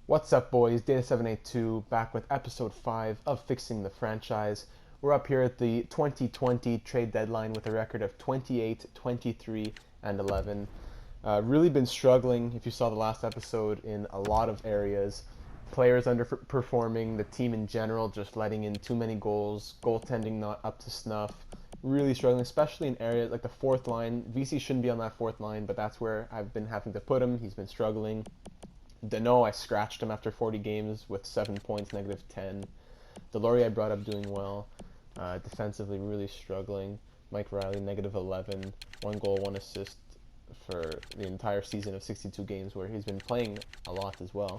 What's up, boys? Data782 back with episode 5 of Fixing the Franchise. We're up here at the 2020 trade deadline with a record of 28, 23, and 11. Really been struggling, if you saw the last episode, in a lot of areas. Players underperforming, the team in general just letting in too many goals, goaltending not up to snuff. Really struggling, especially in areas like the fourth line. VC shouldn't be on that fourth line, but that's where I've been having to put him. He's been struggling. Dano, I scratched him after 40 games with 7 points, -10. Delory, I brought up doing well. Defensively, really struggling. Mike Riley, -11. 1 goal, 1 assist for the entire season of 62 games, where he's been playing a lot as well.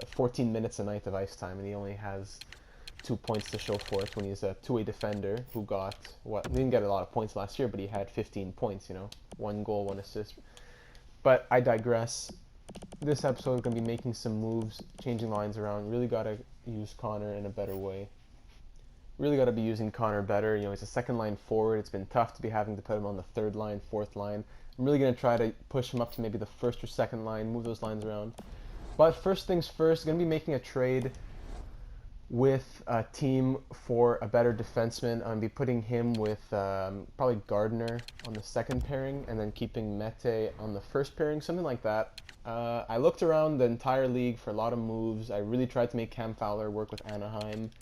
14 minutes a night of ice time, and he only has 2 points to show for it when he's a two-way defender who got, he didn't get a lot of points last year, but he had 15 points, 1 goal, 1 assist. But I digress. This episode is going to be making some moves, changing lines around. Really got to use Connor in a better way. Really got to be using Connor better. He's a second line forward. It's been tough to be having to put him on the third line, fourth line. I'm really going to try to push him up to maybe the first or second line, move those lines around. But first things first, going to be making a trade with a team for a better defenseman. I'm going to be putting him with probably Gardner on the second pairing and then keeping Mete on the first pairing, something like that. I looked around the entire league for a lot of moves. I really tried to make Cam Fowler work with Anaheim.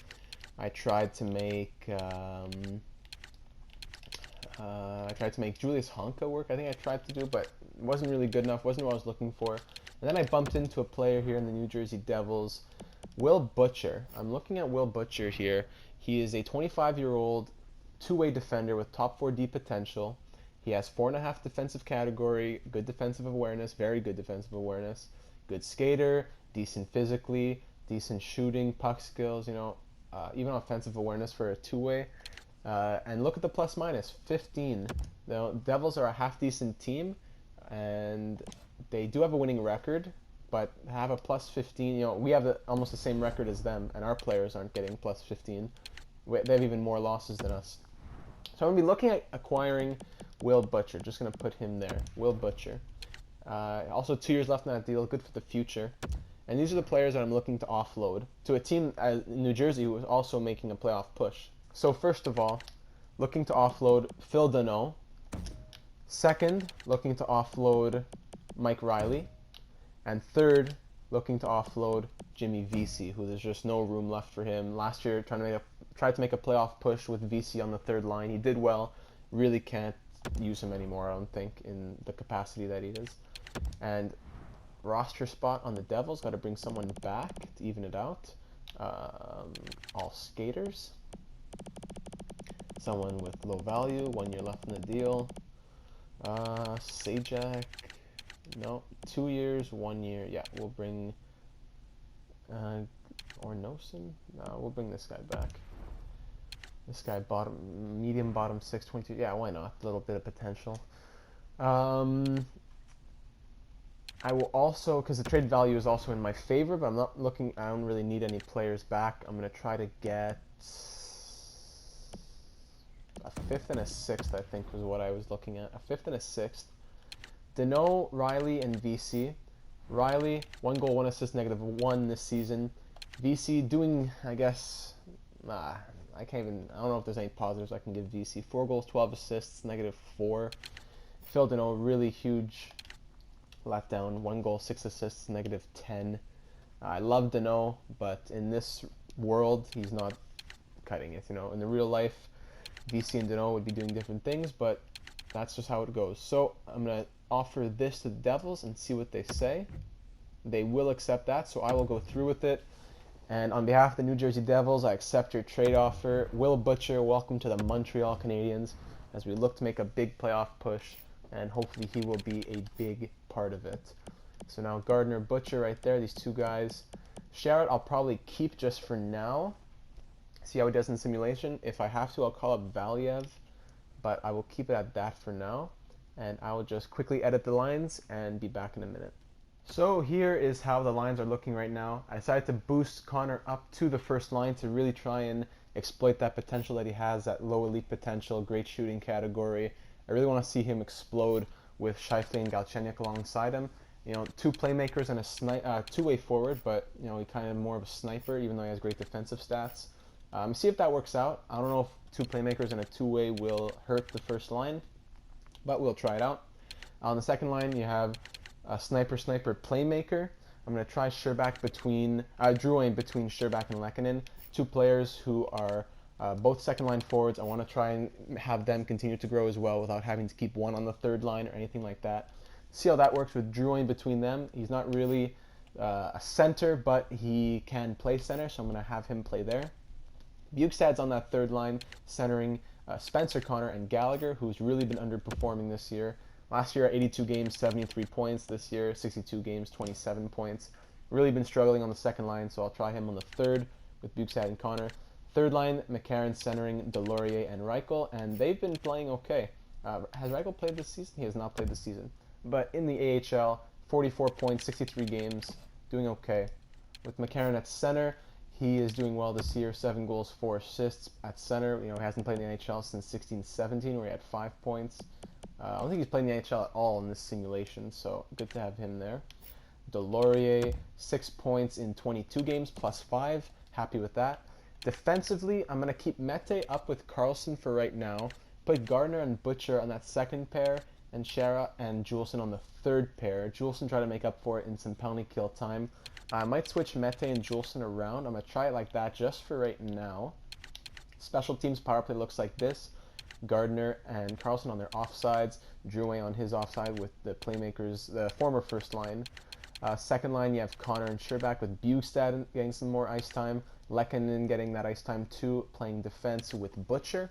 I tried to make Julius Honka work. I think I tried to do, but it wasn't really good enough. Wasn't what I was looking for. And then I bumped into a player here in the New Jersey Devils, Will Butcher. I'm looking at Will Butcher here. He is a 25-year-old two-way defender with top 4D potential. He has 4.5 defensive category, good defensive awareness, very good defensive awareness, good skater, decent physically, decent shooting, puck skills, even offensive awareness for a two-way. And look at the plus minus, 15. The Devils are a half-decent team, and they do have a winning record, but have a plus 15. We have almost the same record as them, and our players aren't getting plus 15. They have even more losses than us. So I'm going to be looking at acquiring Will Butcher. Just going to put him there. Will Butcher. Also 2 years left in that deal. Good for the future. And these are the players that I'm looking to offload to a team in New Jersey who is also making a playoff push. So first of all, looking to offload Phil Danault. Second, looking to offload Mike Riley. And third, looking to offload Jimmy Vesey, who there's just no room left for him. Last year, tried to make a playoff push with Vesey on the third line. He did well. Really can't use him anymore, I don't think, in the capacity that he is. And roster spot on the Devils, got to bring someone back to even it out. All skaters. Someone with low value, 1 year left in the deal. Sajak. No, 2 years, 1 year. Yeah, we'll bring Ornosen. No, we'll bring this guy back. This guy medium bottom 6, 22. Yeah, why not? A little bit of potential. I will also, because the trade value is also in my favor, but I'm not looking. I don't really need any players back. I'm gonna try to get a 5th and a 6th. I think was what I was looking at. A 5th and a 6th. Danault, Riley, and VC. Riley, 1 goal, 1 assist, -1 this season. VC doing, I guess, I don't know if there's any positives I can give VC. 4 goals, 12 assists, -4. Phil Danault, really huge letdown. 1 goal, 6 assists, -10. I love Danault, but in this world, he's not cutting it. In the real life, VC and Danault would be doing different things, but that's just how it goes. So I'm going to offer this to the Devils and see what they say. They will accept that, so I will go through with it. And on behalf of the New Jersey Devils, I accept your trade offer. Will Butcher, welcome to the Montreal Canadiens as we look to make a big playoff push, and hopefully he will be a big part of it. So now Gardner, Butcher right there, these two guys. Sherratt I'll probably keep just for now. See how he does in simulation. If I have to, I'll call up Valiev, but I will keep it at that for now. And I will just quickly edit the lines and be back in a minute. So here is how the lines are looking right now. I decided to boost Connor up to the first line to really try and exploit that potential that he has, that low elite potential, great shooting category. I really want to see him explode with Scheifele and Galchenyuk alongside him. two playmakers and a two-way forward, but he kind of more of a sniper, even though he has great defensive stats. See if that works out. I don't know if two playmakers and a two-way will hurt the first line, but we'll try it out. On the second line, you have a sniper playmaker. I'm going to try Sherbak between Drouin between Sherbak and Lehkonen, two players who are both second line forwards. I want to try and have them continue to grow as well without having to keep one on the third line or anything like that. See how that works with Drouin between them. He's not really a center, but he can play center, so I'm going to have him play there. Bukestad's on that third line, centering Spencer Connor and Gallagher, who's really been underperforming this year. Last year, 82 games, 73 points. This year, 62 games, 27 points. Really been struggling on the second line, so I'll try him on the third with Bukestad and Connor. Third line, McCarron centering Delorier and Reichel, and they've been playing okay. Has Reichel played this season? He has not played this season. But in the AHL, 44 points, 63 games, doing okay. With McCarron at center, he is doing well this year, 7 goals, 4 assists at center. He hasn't played in the NHL since 16-17, where he had 5 points. I don't think he's played in the NHL at all in this simulation, so good to have him there. Delorier, 6 points in 22 games, plus 5. Happy with that. Defensively, I'm going to keep Mete up with Carlson for right now. Put Gardner and Butcher on that second pair, and Shara and Juleson on the third pair. Juleson try to make up for it in some penalty kill time. I might switch Mete and Juleson around. I'm going to try it like that just for right now. Special teams power play looks like this. Gardner and Carlson on their offsides. Drouin on his offside with the playmakers, the former first line. Second line, you have Connor and Sherbak with Bukestad getting some more ice time. Lehkonen getting that ice time too, playing defense with Butcher.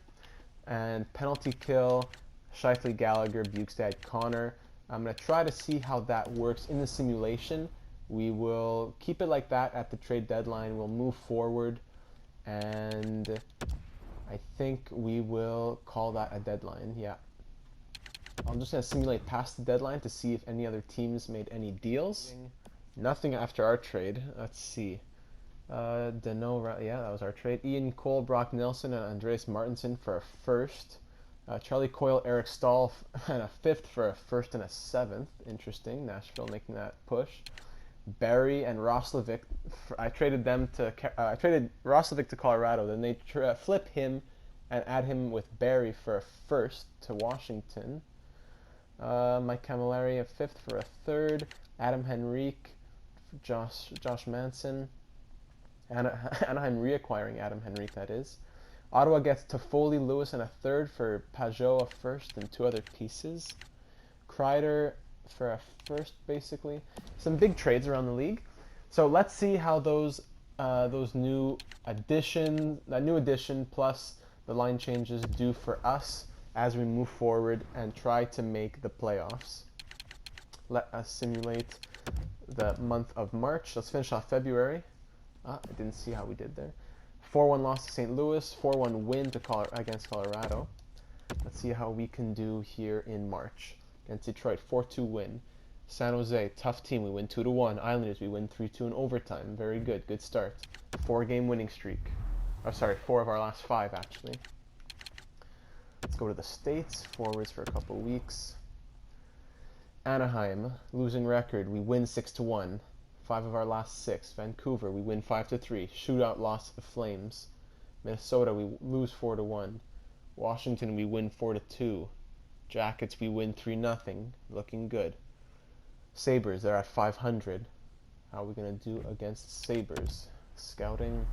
And penalty kill, Scheifele, Gallagher, Bukestad, Connor. I'm going to try to see how that works in the simulation. We will keep it like that at the trade deadline. We'll move forward, and I think we will call that a deadline. Yeah. I'm just going to simulate past the deadline to see if any other teams made any deals. Nothing after our trade. Let's see. Deneau, yeah, that was our trade. Ian Cole, Brock Nelson, and Andreas Martinson for a first. Charlie Coyle, Eric Stahl, and a fifth for a first and a seventh. Interesting. Nashville making that push. Barry and Roslovic. I traded Roslovic to Colorado. Then they flip him and add him with Barry for a first to Washington. Mike Camilleri, a fifth for a third. Adam Henrique, Josh Manson. Anaheim reacquiring Adam Henrique, that is. Ottawa gets Toffoli, Lewis, and a third for Pajot, a first, and 2 other pieces. Kreider for a first, basically. Some big trades around the league. So let's see how those new addition plus the line changes do for us as we move forward and try to make the playoffs. Let us simulate the month of March. Let's finish off February. I didn't see how we did there. 4-1 loss to St. Louis, 4-1 win against Colorado. Let's see how we can do here in March. Against Detroit, 4-2 win. San Jose, tough team, we win 2-1. Islanders, we win 3-2 in overtime. Very good, good start. 4-game winning streak. Oh, sorry, 4 of our last 5, actually. Let's go to the States, forwards for a couple weeks. Anaheim, losing record, we win 6-1. 5 of our last 6. Vancouver, we win 5-3. Shootout loss to the Flames. Minnesota, we lose 4-1. Washington, we win 4-2. Jackets, we win 3-0. Looking good. Sabres, they're at 500. How are we going to do against Sabres? Scouting.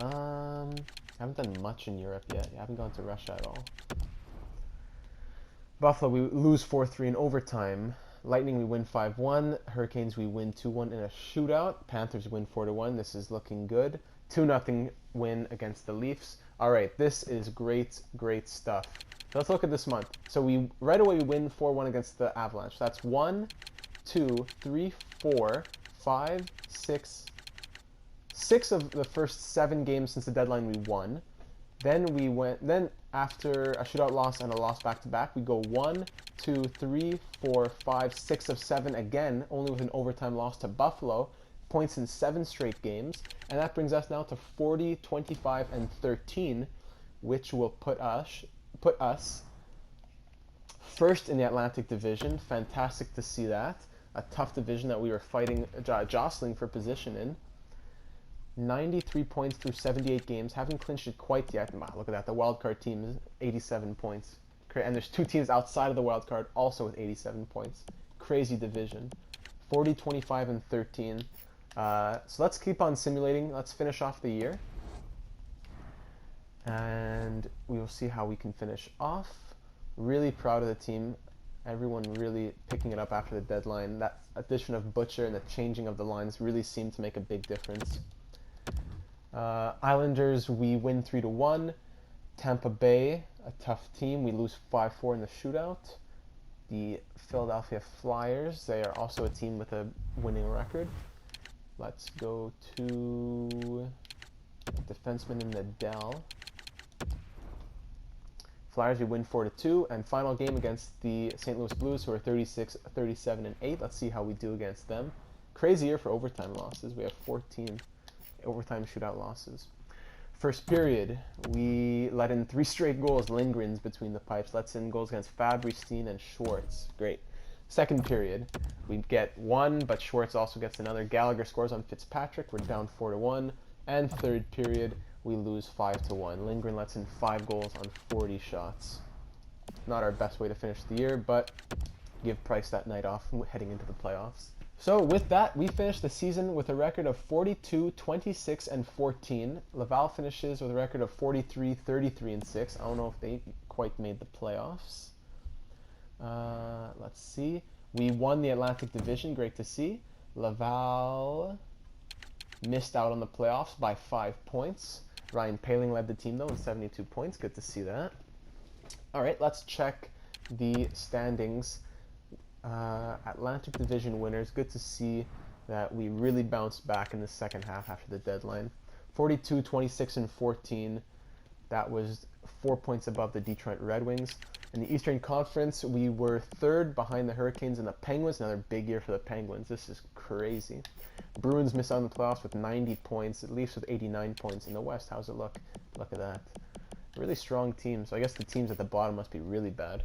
Haven't done much in Europe yet. I haven't gone to Russia at all. Buffalo, we lose 4-3 in overtime. Lightning, we win 5-1. Hurricanes, we win 2-1 in a shootout. Panthers win 4-1. This is looking good. 2-0 win against the Leafs. All right, this is great, great stuff. So let's look at this month. So right away we win 4-1 against the Avalanche. That's 1, 2, 3, 4, 5, 6. 6 of the first 7 games since the deadline we won. Then after a shootout loss and a loss back-to-back, we go 1, 2, 3, 4, 5, 6 of 7 again, only with an overtime loss to Buffalo. Points in 7 straight games, and that brings us now to 40, 25, and 13, which will put us first in the Atlantic Division. Fantastic to see that. a tough division that we were fighting, jostling for position in. 93 points through 78 games. Haven't clinched it quite yet. Wow, look at that. The wildcard team is 87 points. And there's 2 teams outside of the wildcard also with 87 points. Crazy division. 40, 25, and 13. So let's keep on simulating. Let's finish off the year. And we will see how we can finish off. Really proud of the team. Everyone really picking it up after the deadline. That addition of Butcher and the changing of the lines really seemed to make a big difference. Islanders, we win 3-1. Tampa Bay, a tough team. We lose 5-4 in the shootout. The Philadelphia Flyers, they are also a team with a winning record. Let's go to defenseman in the Dell. Flyers, we win 4-2. And final game against the St. Louis Blues, who are 36, 37, and 8. Let's see how we do against them. Crazy year for overtime losses. We have 14 overtime shootout losses. First period, we let in 3 straight goals. Lindgren's between the pipes. Lets in goals against Fabry, Steen, and Schwartz. Great. Second period, we get 1, but Schwartz also gets another. Gallagher scores on Fitzpatrick. We're down 4-1. And third period, we lose 5-1. Lindgren lets in 5 goals on 40 shots. Not our best way to finish the year, but give Price that night off heading into the playoffs. So with that, we finished the season with a record of 42, 26, and 14. Laval finishes with a record of 43, 33, and 6. I don't know if they quite made the playoffs. Let's see. We won the Atlantic Division. Great to see. Laval missed out on the playoffs by 5 points. Ryan Paling led the team, though, with 72 points. Good to see that. All right, let's check the standings. Atlantic Division winners. Good to see that we really bounced back in the second half after the deadline. 42, 26, and 14. That was 4 points above the Detroit Red Wings. In the Eastern Conference, we were third behind the Hurricanes and the Penguins. Another big year for the Penguins. This is crazy. Bruins missed out on the playoffs with 90 points. Leafs with 89 points. In the West, how's it look? Look at that. Really strong team. So I guess the teams at the bottom must be really bad.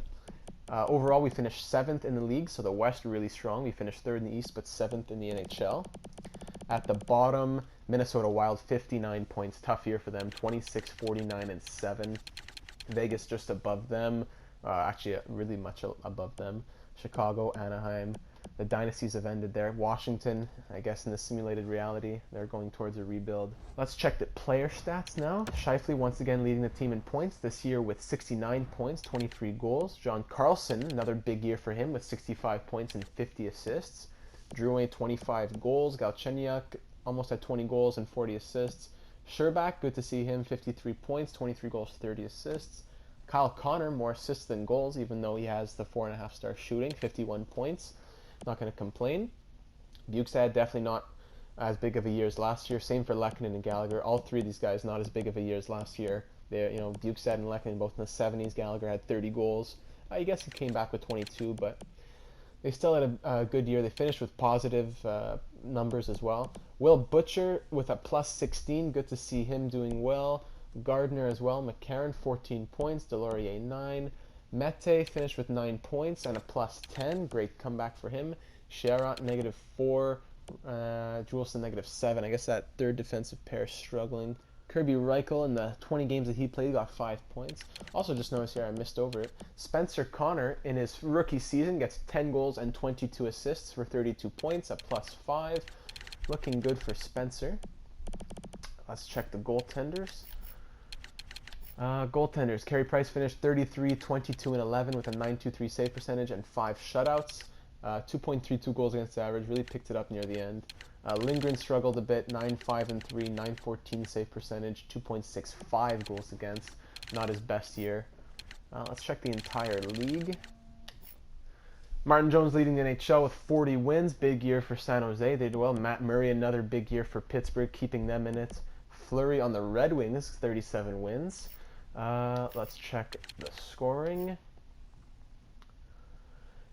Overall, we finished 7th in the league, so the West really strong. We finished 3rd in the East, but 7th in the NHL. At the bottom, Minnesota Wild, 59 points. Tough year for them, 26, 49, and 7. Vegas just above them. Actually, really much above them. Chicago, Anaheim. The dynasties have ended there. Washington, I guess in the simulated reality, they're going towards a rebuild. Let's check the player stats now. Scheifele once again leading the team in points this year with 69 points, 23 goals. John Carlson, another big year for him with 65 points and 50 assists. Drouin, 25 goals. Galchenyuk almost at 20 goals and 40 assists. Sherbak, good to see him, 53 points, 23 goals, 30 assists. Kyle Connor, more assists than goals, even though he has the 4.5-star shooting, 51 points. Not going to complain. Bukestad, definitely not as big of a year as last year. Same for Lehkonen and Gallagher. All 3 of these guys not as big of a year as last year. They're, Bukestad and Lehkonen both in the 70s. Gallagher had 30 goals. I guess he came back with 22, but they still had a good year. They finished with positive numbers as well. Will Butcher with a plus 16. Good to see him doing well. Gardner as well. McCarron, 14 points. Delorier, 9. Mete finished with 9 points and a plus 10. Great comeback for him. Sherratt, -4. Juleson, -7. I guess that third defensive pair is struggling. Kirby Reichel, in the 20 games that he played, got 5 points. Also, just noticed here, I missed over it. Spencer Connor, in his rookie season, gets 10 goals and 22 assists for 32 points, a plus 5. Looking good for Spencer. Let's check the goaltenders. Goaltenders. Carey Price finished 33, 22, and 11 with a .923 save percentage and 5 shutouts. 2.32 goals against average. Really picked it up near the end. Lindgren struggled a bit. 9-5 and 3, .914 save percentage, 2.65 goals against. Not his best year. Let's check the entire league. Martin Jones leading the NHL with 40 wins. Big year for San Jose. They did well. Matt Murray, another big year for Pittsburgh, keeping them in it. Fleury on the Red Wings, 37 wins. Let's check the scoring.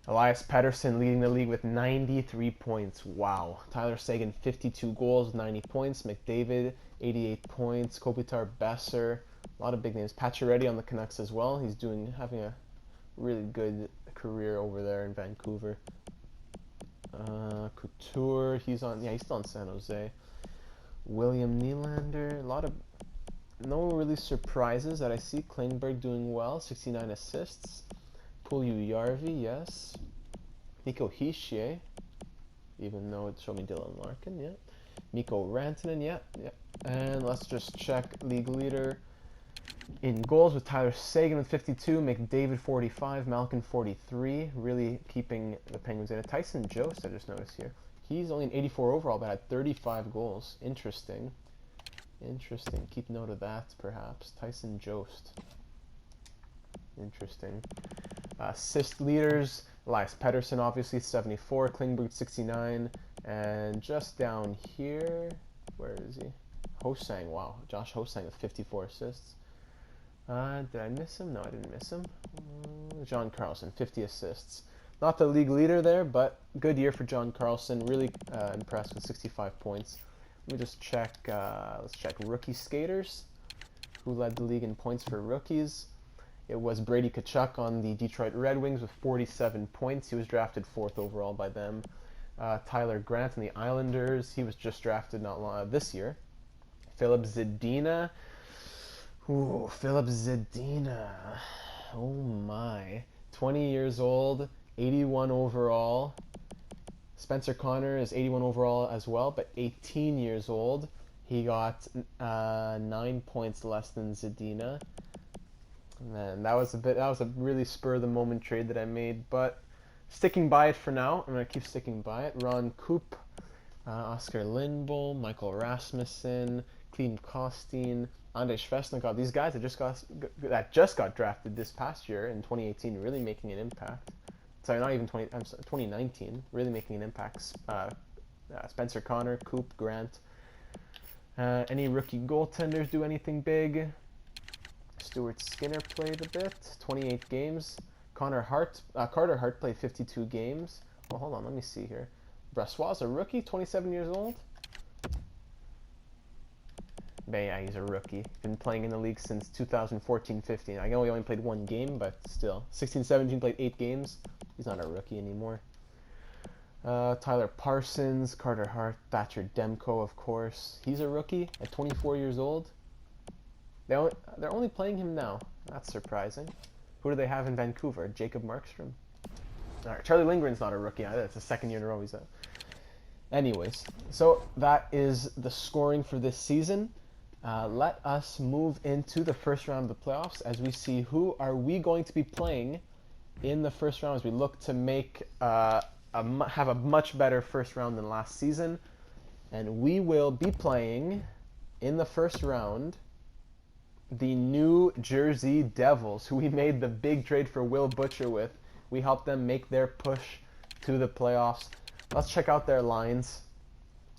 Elias Pettersson leading the league with 93 points. Wow. Tyler Seguin, 52 goals, 90 points. McDavid, 88 points. Kopitar, Besser, a lot of big names. Pacioretty on the Canucks as well. He's having a really good career over there in Vancouver. Couture, he's still on San Jose. William Nylander, a lot of no really surprises that I see. Klingberg doing well, 69 assists. Puljujarvi, yes. Nico Hischier, even though it showed me Dylan Larkin, yeah. Mikko Rantanen, yeah. And let's just check league leader in goals with Tyler Seguin with 52, McDavid 45, Malkin 43, really keeping the Penguins in it. Tyson Jost, I just noticed here. He's only an 84 overall, but had 35 goals. Interesting. Keep note of that, perhaps. Tyson Jost. Interesting. Assist leaders, Elias Pettersson, obviously, 74. Klingberg, 69. And just down here, where is he? Hosang, wow. Josh Hosang with 54 assists. Did I miss him? No, I didn't miss him. John Carlson, 50 assists. Not the league leader there, but good year for John Carlson. Really impressed with 65 points. Let me just check. Let's check rookie skaters. Who led the league in points for rookies? It was Brady Tkachuk on the Detroit Red Wings with 47 points. He was drafted 4th overall by them. Tyler Grant on the Islanders. He was just drafted not long this year. Philip Zadina. Ooh, Philip Zadina. Oh my. 20 years old, 81 overall. Spencer Connor is 81 overall as well, but 18 years old. He got 9 points less than Zadina. Man, that was a really spur of the moment trade that I made, but sticking by it for now. I'm gonna keep sticking by it. Ron Koop, Oscar Lindblom, Michael Rasmussen, Klim Kostin, Andrei Svechnikov. These guys that just got drafted this past year in 2018, really making an impact. Sorry, not even 2019, really making an impact. Spencer Connor, Koop, Grant. Any rookie goaltenders do anything big? Stuart Skinner played a bit, 28 games. Carter Hart played 52 games. Well, hold on, let me see here. Brassois, a rookie, 27 years old. But yeah, he's a rookie. Been playing in the league since 2014-15. I know he only played 1 game, but still. 16-17 played 8 games. He's not a rookie anymore. Tyler Parsons, Carter Hart, Thatcher Demko, of course. He's a rookie at 24 years old. They're only playing him now. That's surprising. Who do they have in Vancouver? Jacob Markstrom. All right, Charlie Lindgren's not a rookie either. It's the 2nd year in a row he's out. Anyways, so that is the scoring for this season. Let us move into the first round of the playoffs as we see who are we going to be playing in the first round as we look to make have a much better first round than last season. And we will be playing in the first round the New Jersey Devils, who we made the big trade for Will Butcher with. We helped them make their push to the playoffs. Let's check out their lines.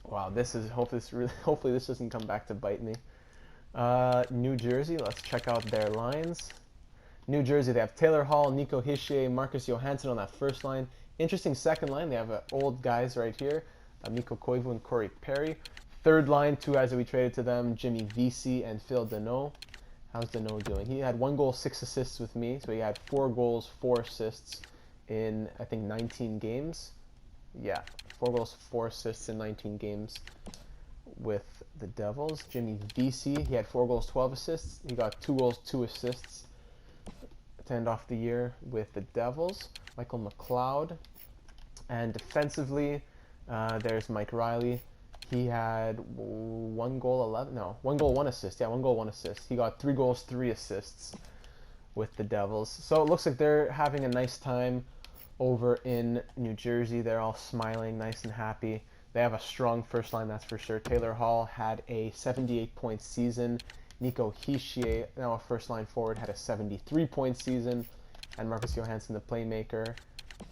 Wow, hopefully this doesn't come back to bite me. New Jersey, let's check out their lines. New Jersey, they have Taylor Hall, Nico Hischier, Marcus Johansson on that first line. Interesting second line, they have old guys right here, Mikko Koivu and Corey Perry. Third line, 2 guys that we traded to them, Jimmy Vesey and Phil Deneau. How's Deneau doing? He had 1 goal, 6 assists with me, so he had 4 goals, 4 assists in, I think, 19 games. Yeah, 4 goals, 4 assists in 19 games with the Devils. Jimmy Vesey, he had 4 goals, 12 assists. He got 2 goals, 2 assists to end off the year with the Devils. Michael McLeod. And defensively, there's Mike Riley. He had 1 goal, 1 goal, 1 assist. Yeah, 1 goal, 1 assist. He got 3 goals, 3 assists with the Devils. So it looks like they're having a nice time over in New Jersey. They're all smiling, nice and happy. They have a strong first line, that's for sure. Taylor Hall had a 78-point season. Nico Hischier, now a first-line forward, had a 73-point season. And Marcus Johansson, the playmaker,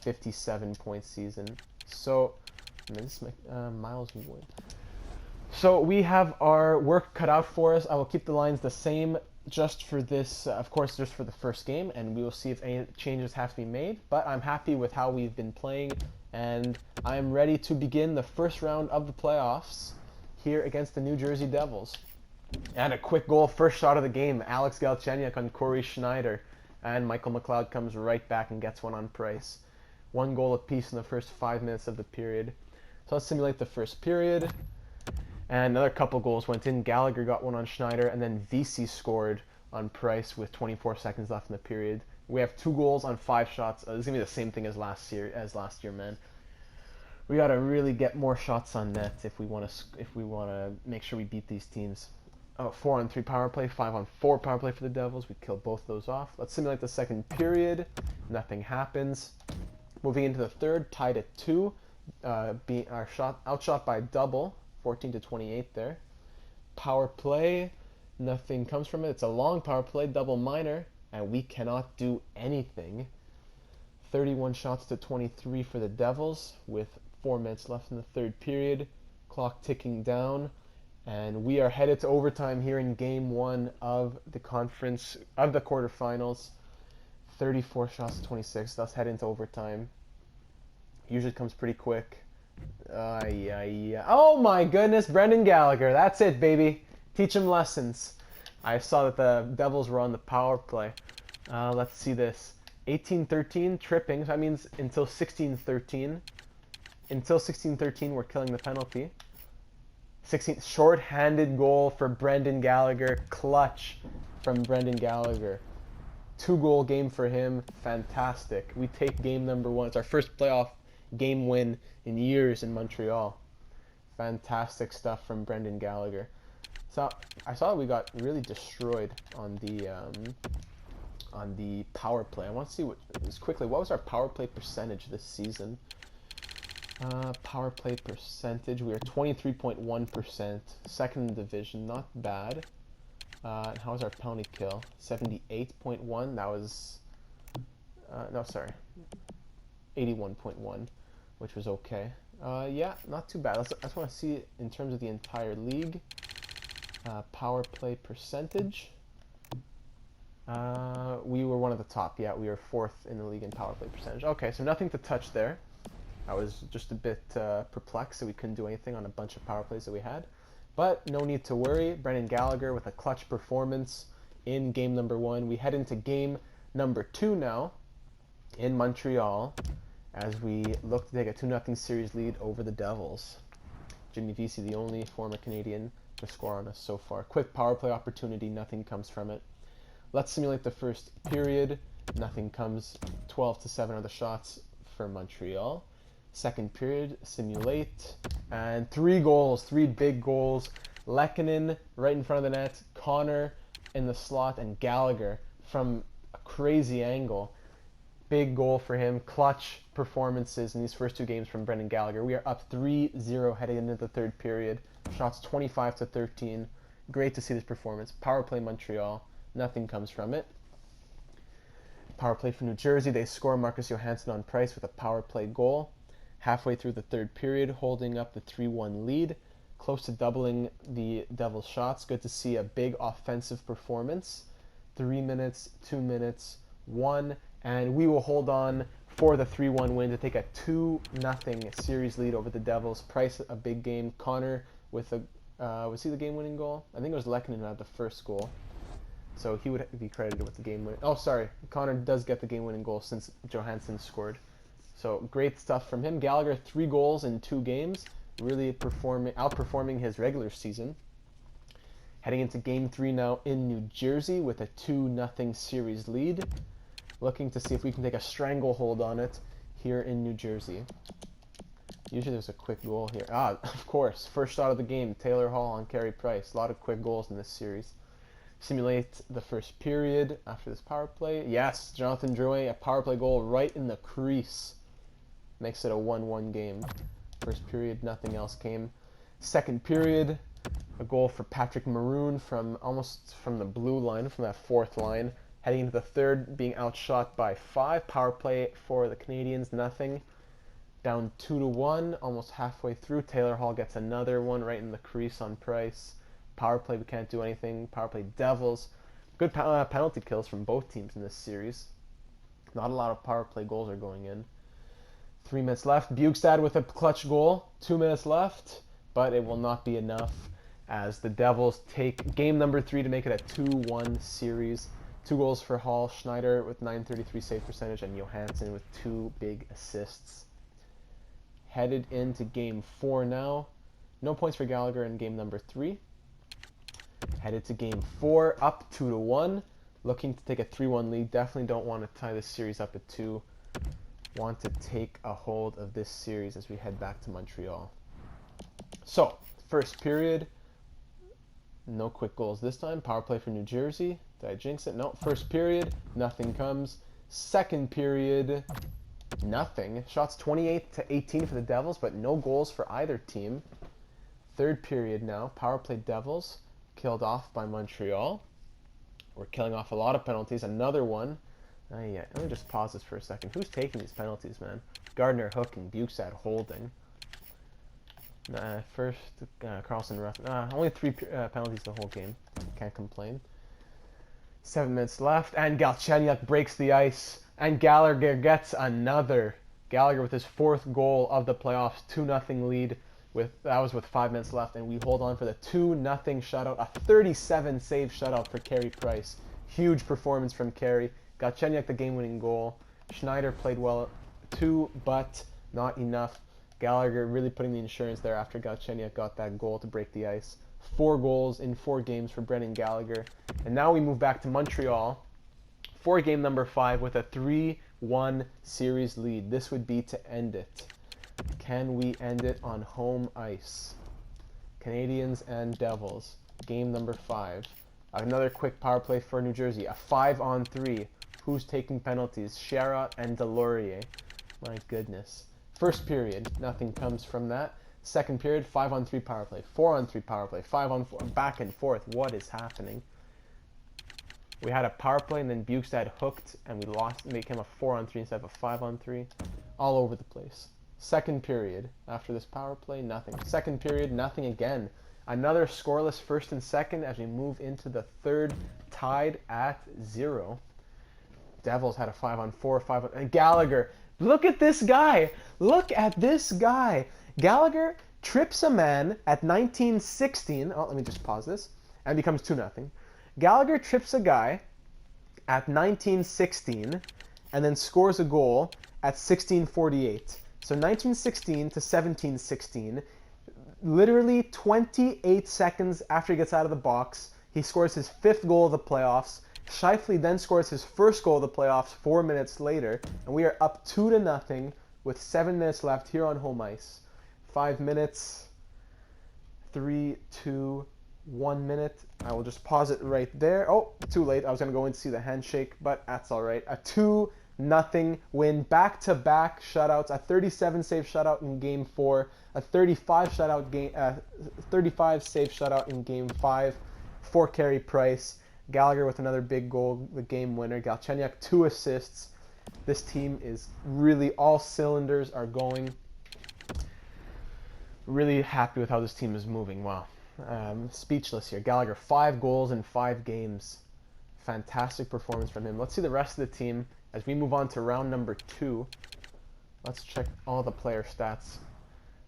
57-point season. So, Miles Wood. So we have our work cut out for us. I will keep the lines the same just for this, of course, just for the first game, and we will see if any changes have to be made. But I'm happy with how we've been playing, and I'm ready to begin the first round of the playoffs here against the New Jersey Devils. And a quick goal, first shot of the game, Alex Galchenyuk on Corey Schneider, and Michael McLeod comes right back and gets one on Price. 1 goal apiece in the first 5 minutes of the period. So let's simulate the first period. And another couple goals went in. Gallagher got one on Schneider, and then VC scored on Price with 24 seconds left in the period. We have 2 goals on 5 shots. This is gonna be the same thing as last year, man. We gotta really get more shots on net if we wanna make sure we beat these teams. 4-on-3 power play, 5-on-4 power play for the Devils. We killed both those off. Let's simulate the second period. Nothing happens. Moving into the third, tied at 2. Being outshot by double, 14-28 there. Power play, nothing comes from it. It's a long power play, double minor, and we cannot do anything. 31 shots to 23 for the Devils with 4 minutes left in the third period. Clock ticking down, and we are headed to overtime here in Game 1 of the quarterfinals. 34 shots to 26. Let's head into overtime. Usually comes pretty quick. Yeah. Oh my goodness, Brendan Gallagher. That's it, baby. Teach him lessons. I saw that the Devils were on the power play. Let's see this. 18-13, tripping. So that means until 16-13. Until 16-13, we're killing the penalty. 16, short-handed goal for Brendan Gallagher. Clutch from Brendan Gallagher. 2-goal game for him. Fantastic. We take game number 1. It's our first playoff game win in years in Montreal. Fantastic stuff from Brendan Gallagher. So I saw that we got really destroyed on the power play. I want to see what was our power play percentage this season. Power play percentage, we are 23.1%, second in the division, not bad. And how was our penalty kill? 78.1. That was 81.1, which was okay. Yeah, not too bad. I just want to see in terms of the entire league. Power play percentage. We were one of the top. Yeah, we were 4th in the league in power play percentage. Okay, so nothing to touch there. I was just a bit perplexed that we couldn't do anything on a bunch of power plays that we had. But no need to worry. Brendan Gallagher with a clutch performance in game number 1. We head into game number 2 now in Montreal as we look to take a 2-0 series lead over the Devils. Jimmy Vesey, the only former Canadian to score on us so far. Quick power play opportunity, nothing comes from it. Let's simulate the first period. Nothing comes. 12-7 are the shots for Montreal. Second period, simulate, and 3 goals, 3 big goals. Lehkonen right in front of the net, Connor in the slot, and Gallagher from a crazy angle. Big goal for him. Clutch performances in these first 2 games from Brendan Gallagher. We are up 3-0 heading into the third period. Shots 25-13. Great to see this performance. Power play Montreal. Nothing comes from it. Power play for New Jersey. They score Marcus Johansson on Price with a power play goal. Halfway through the third period, holding up the 3-1 lead. Close to doubling the Devils' shots. Good to see a big offensive performance. 3 minutes, 2 minutes, 1. And we will hold on for the 3-1 win to take a 2-0 series lead over the Devils. Price, a big game. Connor with a... was he the game-winning goal? I think it was Lehkonen who had the first goal. So he would be credited with the game-winning... Oh, sorry. Connor does get the game-winning goal since Johansson scored. So great stuff from him. Gallagher, 3 goals in 2 games. Really outperforming his regular season. Heading into Game 3 now in New Jersey with a 2-0 series lead. Looking to see if we can take a stranglehold on it here in New Jersey. Usually there's a quick goal here. Of course. First shot of the game. Taylor Hall on Carey Price. A lot of quick goals in this series. Simulate the first period after this power play. Yes, Jonathan Drouin, a power play goal right in the crease. Makes it a 1-1 game. First period, nothing else came. Second period, a goal for Patrick Maroon almost from the blue line, from that 4th line. Heading into the third, being outshot by 5. Power play for the Canadiens, nothing. Down 2-1, almost halfway through. Taylor Hall gets another one right in the crease on Price. Power play, we can't do anything. Power play Devils. Good penalty kills from both teams in this series. Not a lot of power play goals are going in. 3 minutes left. Bukestad with a clutch goal. 2 minutes left, but it will not be enough as the Devils take game number 3 to make it a 2-1 series. 2 goals for Hall, Schneider with 933 save percentage, and Johansson with 2 big assists. Headed into game 4 now. No points for Gallagher in game number 3. Headed to game 4, up 2-1. Looking to take a 3-1 lead. Definitely don't want to tie this series up at 2. Want to take a hold of this series as we head back to Montreal. So, first period. No quick goals this time. Power play for New Jersey. Did I jinx it? No. First period, nothing comes. Second period, nothing. Shots 28-18 for the Devils, but no goals for either team. Third period now. Power play Devils. Killed off by Montreal. We're killing off a lot of penalties. Another one. Yeah. Let me just pause this for a second. Who's taking these penalties, man? Gardner, Hook, and Bukestad holding. First, Carlson rough. Only 3 penalties the whole game. Can't complain. 7 minutes left, and Galchenyuk breaks the ice, and Gallagher gets another. Gallagher with his 4th goal of the playoffs, 2-0 lead. That was with 5 minutes left, and we hold on for the 2-0 shutout, a 37 save shutout for Carey Price. Huge performance from Carey. Galchenyuk the game-winning goal. Schneider played well too, but not enough. Gallagher really putting the insurance there after Galchenyuk got that goal to break the ice. 4 goals in 4 games for Brendan Gallagher. And now we move back to Montreal for game number 5 with a 3-1 series lead. This would be to end it. Can we end it on home ice? Canadiens and Devils. Game number 5. Another quick power play for New Jersey. A 5-on-3. Who's taking penalties? Sherratt and Delorier. My goodness. First period, nothing comes from that. Second period, 5-on-3 power play, 4-on-3 power play, 5-on-4, back and forth. What is happening? We had a power play, and then Bukestad hooked, and we lost, and became a 4-on-3 instead of a 5-on-3. All over the place. Second period, after this power play, nothing. Second period, nothing again. Another scoreless first and second as we move into the third, tied at 0. Devils had a 5-on-4, 5-on, and Gallagher. Look at this guy. Look at this guy. Gallagher trips a man at 19:16. Oh, let me just pause this. And becomes 2-0. Gallagher trips a guy at 19:16 and then scores a goal at 16:48. So 19:16 to 17:16. Literally 28 seconds after he gets out of the box, he scores his 5th goal of the playoffs. Scheifele then scores his 1st goal of the playoffs 4 minutes later, and we are up 2-0 with 7 minutes left here on home ice. 5 minutes, 3, 2, 1 minute. I will just pause it right there. Oh, too late. I was going to go in to see the handshake, but that's all right. A 2-0 win, back-to-back shutouts, a 37 save shutout in game 4, a 35 save shutout in game 5 for Carey Price. Gallagher with another big goal, the game winner. Galchenyuk 2 assists. This team is really, all cylinders are going. Really happy with how this team is moving. Wow. Speechless here. Gallagher 5 goals in 5 games. Fantastic performance from him. Let's see the rest of the team as we move on to round number 2. Let's check all the player stats.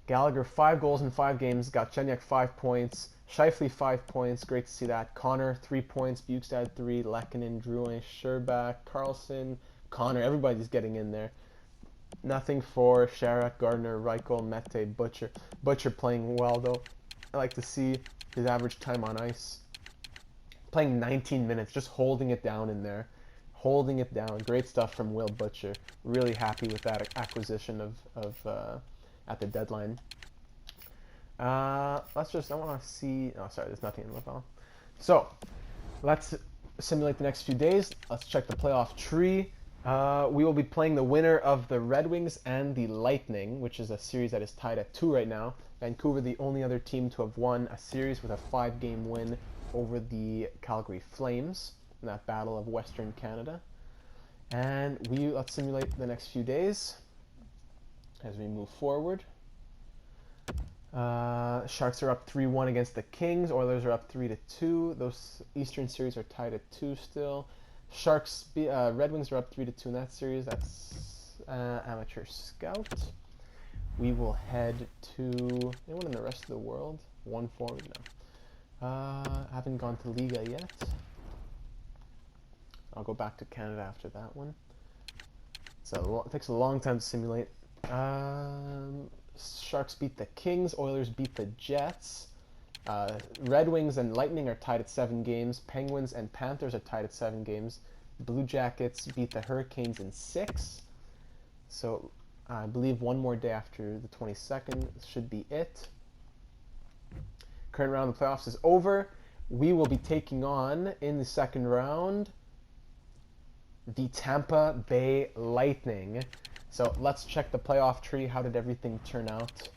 Gallagher 5 goals in 5 games. Galchenyuk 5 points. Scheifele 5 points, great to see that. Connor 3 points, Bukestad 3, Lehkonen, Drouin, Scherbak, Carlson, Connor, everybody's getting in there. Nothing for Sherratt, Gardner, Reichel, Mete, Butcher. Butcher playing well though. I like to see his average time on ice. Playing 19 minutes, just holding it down in there. Holding it down. Great stuff from Will Butcher. Really happy with that acquisition of at the deadline. I want to see, oh sorry, there's nothing in the file. So, let's simulate the next few days. Let's check the playoff tree. We will be playing the winner of the Red Wings and the Lightning, which is a series that is tied at 2 right now. Vancouver, the only other team to have won a series with a 5-game win over the Calgary Flames in that battle of Western Canada. And let's simulate the next few days as we move forward. Sharks are up 3-1 against the Kings. Oilers are up 3-2. Those Eastern series are tied at 2 still. Red Wings are up 3-2 in that series. That's Amateur Scout. We will head to anyone in the rest of the world. 1 forward now. Haven't gone to Liga yet. I'll go back to Canada after that one. So it takes a long time to simulate. Sharks beat the Kings. Oilers beat the Jets. Red Wings and Lightning are tied at 7 games. Penguins and Panthers are tied at 7 games. Blue Jackets beat the Hurricanes in 6. So I believe one more day after the 22nd should be it. Current round of the playoffs is over. We will be taking on, in the second round, the Tampa Bay Lightning. So let's check the playoff tree. How did everything turn out?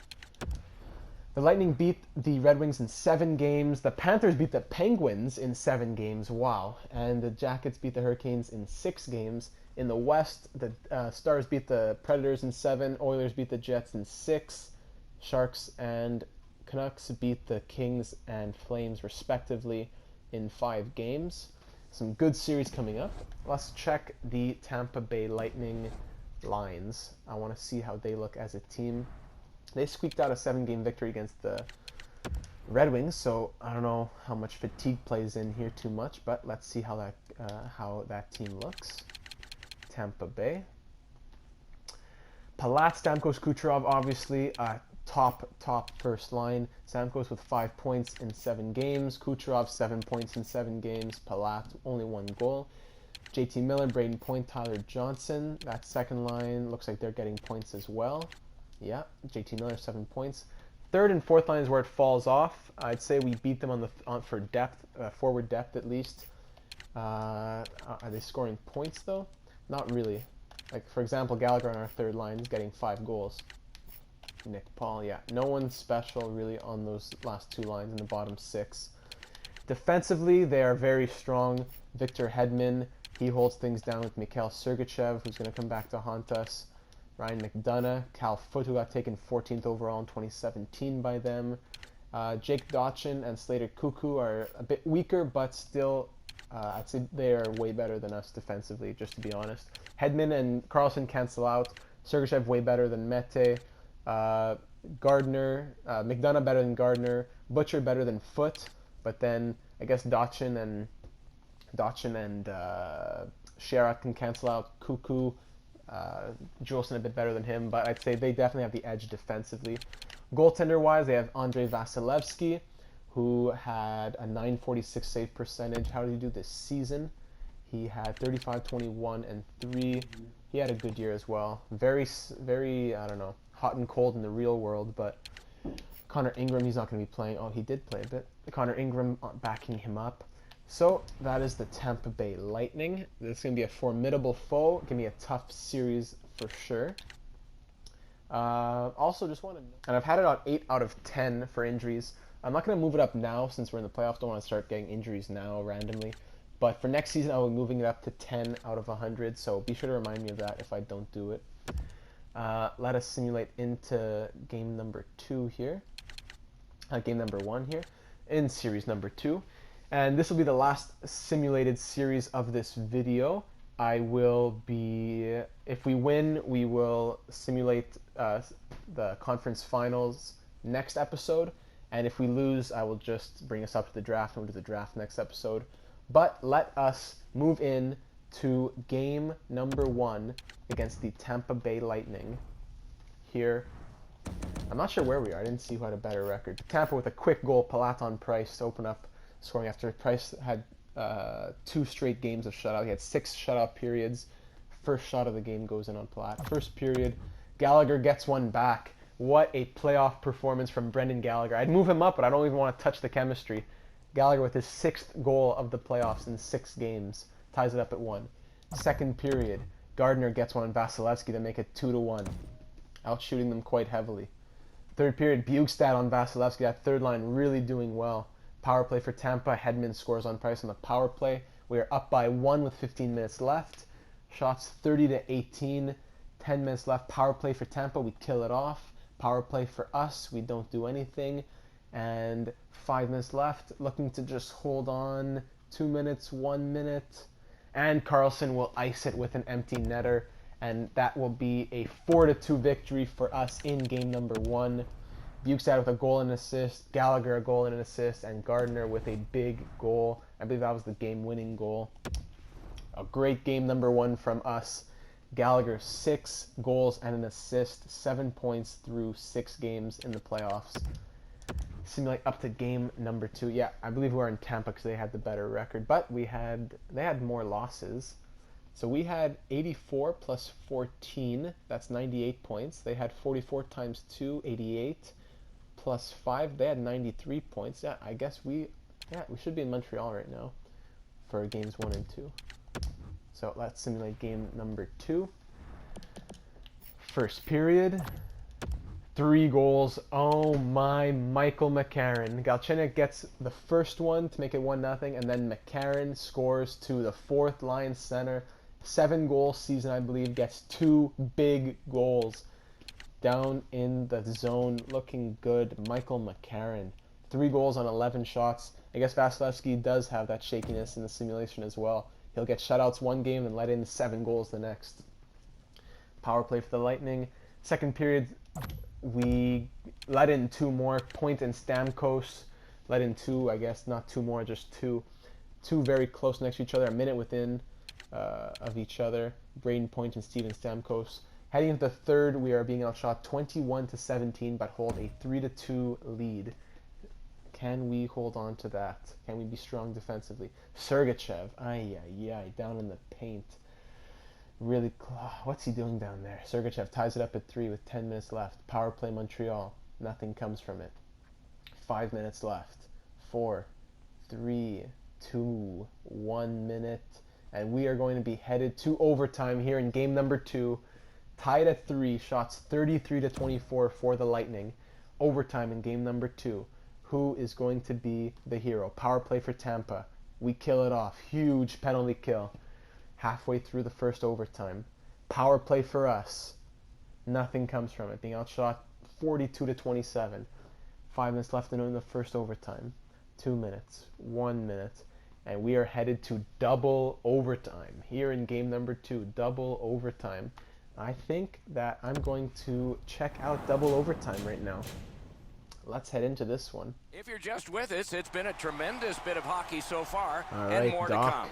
The Lightning beat the Red Wings in 7 games. The Panthers beat the Penguins in 7 games. Wow. And the Jackets beat the Hurricanes in 6 games. In the West, the Stars beat the Predators in 7. Oilers beat the Jets in 6. Sharks and Canucks beat the Kings and Flames respectively in 5 games. Some good series coming up. Let's check the Tampa Bay Lightning lines. I want to see how they look as a team. They squeaked out a 7-game victory against the Red Wings, so I don't know how much fatigue plays in here too much, but let's see how that team looks. Tampa Bay. Palat, Stamkos, Kucherov, obviously top first line. Stamkos with 5 points in 7 games. Kucherov 7 points in 7 games. Palat only 1 goal. JT Miller, Braden Point, Tyler Johnson. That second line looks like they're getting points as well. Yeah, JT Miller 7 points. Third and fourth line is where it falls off. I'd say we beat them for depth, forward depth at least. Are they scoring points though? Not really. Like for example, Gallagher on our third line is getting 5 goals. Nick Paul, yeah, no one special really on those last 2 lines in the bottom 6. Defensively, they are very strong. Victor Hedman, he holds things down with Mikhail Sergachev, who's going to come back to haunt us. Ryan McDonough, Cal Foote, who got taken 14th overall in 2017 by them. Jake Dotchin and Slater Cuckoo are a bit weaker, but still, I'd say they are way better than us defensively, just to be honest. Hedman and Carlson cancel out. Sergachev way better than Mete. Gardner, McDonough better than Gardner. Butcher better than Foote, but then I guess Dotchin and Sherratt can cancel out. Cuckoo, Juleson a bit better than him, but I'd say they definitely have the edge defensively. Goaltender-wise, they have Andrei Vasilevsky, who had a .946 save percentage. How did he do this season? He had 35, 21, and 3. He had a good year as well. Very, I don't know, hot and cold in the real world, but Connor Ingram, he's not going to be playing. Oh, he did play a bit. Connor Ingram backing him up. So that is the Tampa Bay Lightning. This is going to be a formidable foe. It's going to be a tough series for sure. Also, just want to... And I've had it on 8 out of 10 for injuries. I'm not going to move it up now since we're in the playoffs. Don't want to start getting injuries now randomly. But for next season, I will be moving it up to 10 out of 100. So be sure to remind me of that if I don't do it. Let us simulate into game number 2 here. Game number 1 here. In series number 2. And this will be the last simulated series of this video. I will be, if we win, we will simulate the conference finals next episode. And if we lose, I will just bring us up to the draft and we'll do the draft next episode. But let us move in to game number 1 against the Tampa Bay Lightning. Here, I'm not sure where we are. I didn't see who had a better record. Tampa with a quick goal, Palat on Price to open up scoring after Price had 2 straight games of shutout. He had 6 shutout periods. First shot of the game goes in on Palat. First period, Gallagher gets one back. What a playoff performance from Brendan Gallagher. I'd move him up, but I don't even want to touch the chemistry. Gallagher with his 6th goal of the playoffs in 6 games. Ties it up at 1. Second period, Gardner gets one on Vasilevsky to make it 2-1. Outshooting them quite heavily. Third period, Bukestad on Vasilevsky. That third line really doing well. Power play for Tampa. Hedman scores on Price on the power play. We are up by 1 with 15 minutes left. Shots 30-18. 10 minutes left. Power play for Tampa. We kill it off. Power play for us. We don't do anything. And 5 minutes left. Looking to just hold on. 2 minutes, 1 minute. And Carlson will ice it with an empty netter. And that will be a 4-2 victory for us in game number 1. Bukestad with a goal and assist, Gallagher a goal and an assist, and Gardner with a big goal. I believe that was the game-winning goal. A great game number 1 from us. Gallagher, 6 goals and an assist, 7 points through 6 games in the playoffs. Simulate up to game number 2. Yeah, I believe we were in Tampa because they had the better record, but they had more losses. So we had 84 plus 14, that's 98 points. They had 44 times 2, 88, plus 5, they had 93 points. Yeah, I guess we should be in Montreal right now for games 1 and 2. So let's simulate game number 2. First period, 3 goals. Oh my, Michael McCarron. Galchenyuk gets the first one to make it 1-0, and then McCarron scores to the 4th line center. 7-goal season, I believe, gets 2 big goals. Down in the zone, looking good. Michael McCarron, 3 goals on 11 shots. I guess Vasilevsky does have that shakiness in the simulation as well. He'll get shutouts one game and let in 7 goals the next. Power play for the Lightning. Second period, we let in 2 more. Point and Stamkos let in 2, I guess, not 2 more, just 2. 2 very close next to each other, a minute within of each other. Braden Point and Steven Stamkos. Heading into the third, we are being outshot 21-17, but hold a 3-2 lead. Can we hold on to that? Can we be strong defensively? Sergachev, down in the paint. Really, what's he doing down there? Sergachev ties it up at 3 with 10 minutes left. Power play Montreal. Nothing comes from it. 5 minutes left. 4, 3, 2, 1 minute. And we are going to be headed to overtime here in game number 2. Tied at 3, shots 33-24 for the Lightning. Overtime in game number 2. Who is going to be the hero? Power play for Tampa. We kill it off. Huge penalty kill. Halfway through the first overtime. Power play for us. Nothing comes from it. Being outshot 42-27. 5 minutes left in the first overtime. 2 minutes. 1 minute. And we are headed to double overtime. Here in game number 2. Double overtime. I think that I'm going to check out double overtime right now. Let's head into this one. If you're just with us, it's been a tremendous bit of hockey so far, All and right, more Doc. to come.